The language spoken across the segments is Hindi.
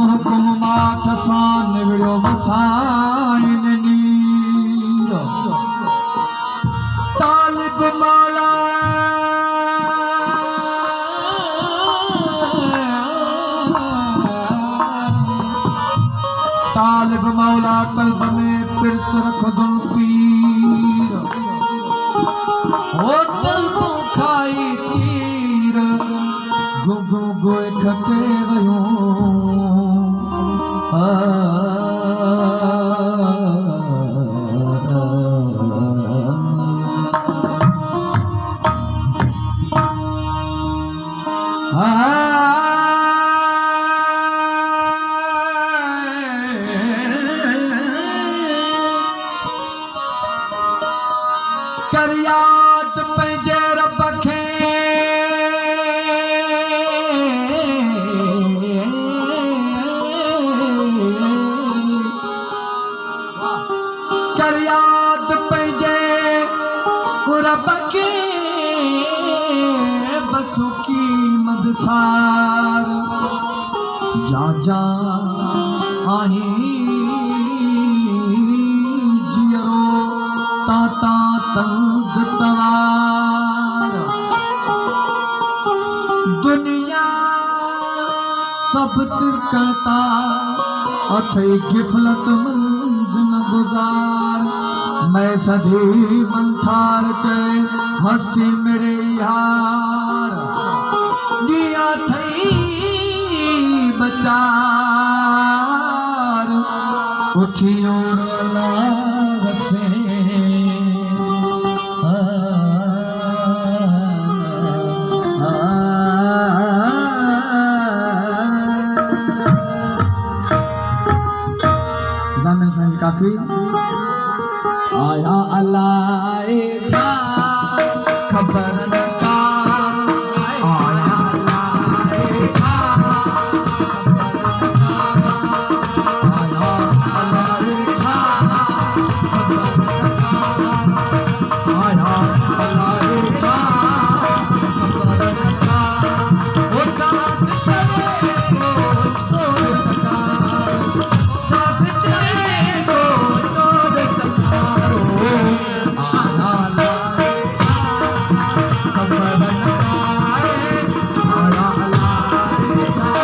महकुम मात सान विड़ो मसाइन नीर तालिब माला तालिब मौला कल्ब में पिरत रख दुल पीर ओ दिल को खाई तीर गुगु गोए खटे वयो कर याद पंहिंजे रब खे कर याद पंहिंजे रब खे बसुकी मदसार जा जा आहीं जियरो ताता तंग तवार दुनिया सब तिरकता अथे गिफलत मंज न गुजार मैं सदी मंथार चे हस्ती मेरे यार दिया थई बचार उठियो अल्लाह से ज़मीन से काफी आया अल्लाह जा खबर न का आया अल्लाह जा आया अल्लाह जा खबर न का आया अल्लाह जा खबर न का वो साथ तेरे को छोड़ सका साथ तेरे को छोड़ सका आया अल्लाह जा खबर न का आया अल्लाह जा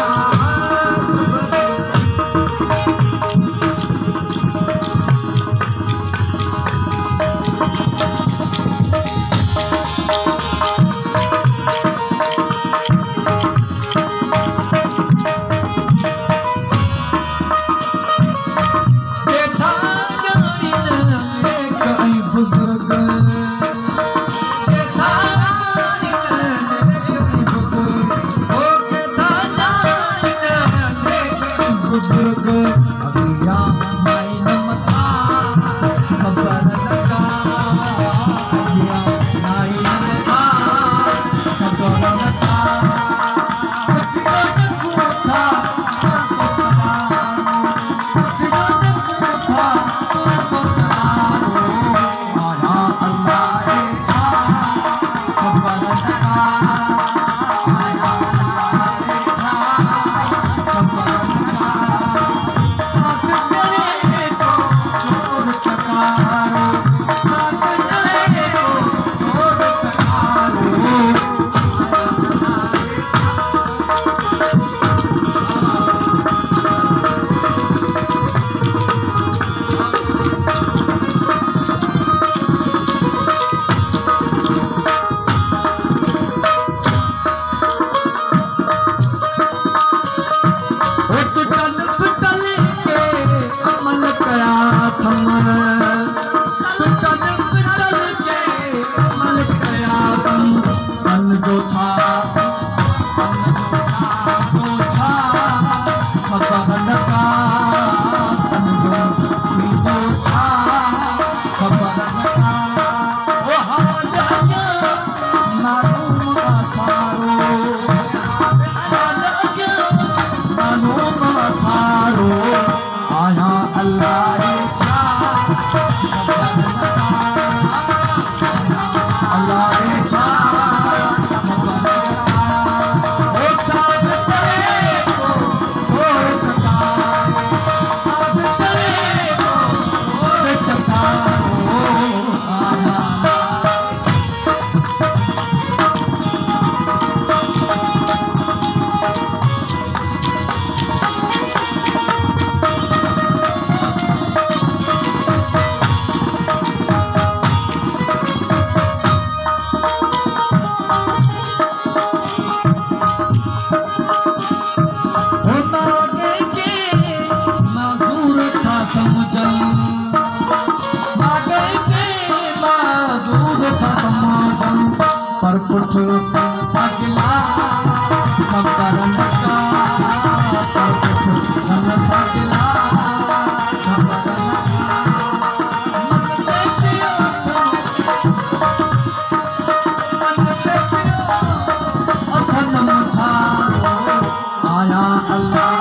बुजुर्ग सारो नालो ना सारो आया अल्लाह रे छा अल्लाह रे छा ओ साथ चले को छोड़ चकारो साथ चले को छोड़ चकारो आया समझल बागल के माजूद था समझल पर कुछ पगला मगर नका पर कुछ मन पगला मगर नका आया अल्लाह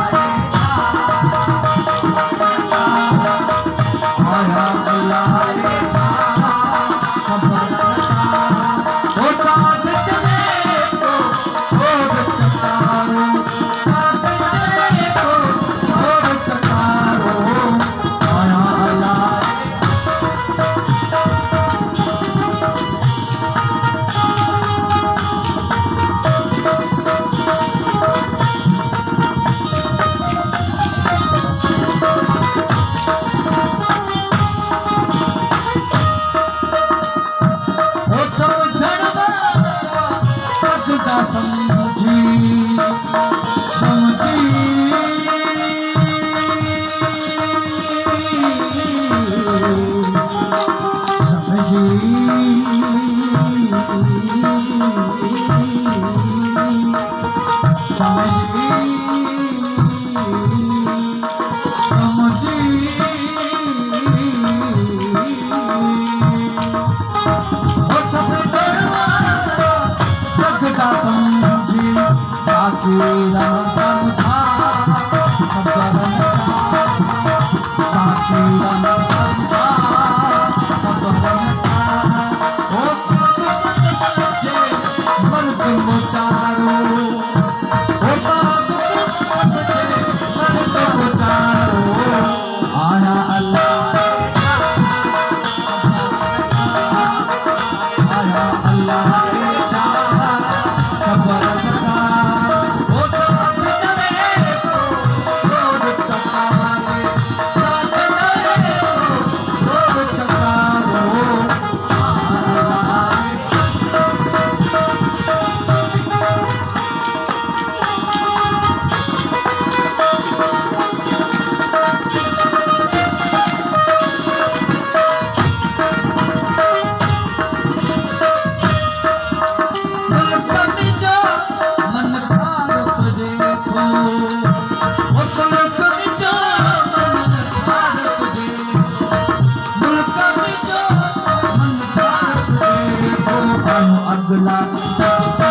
अगला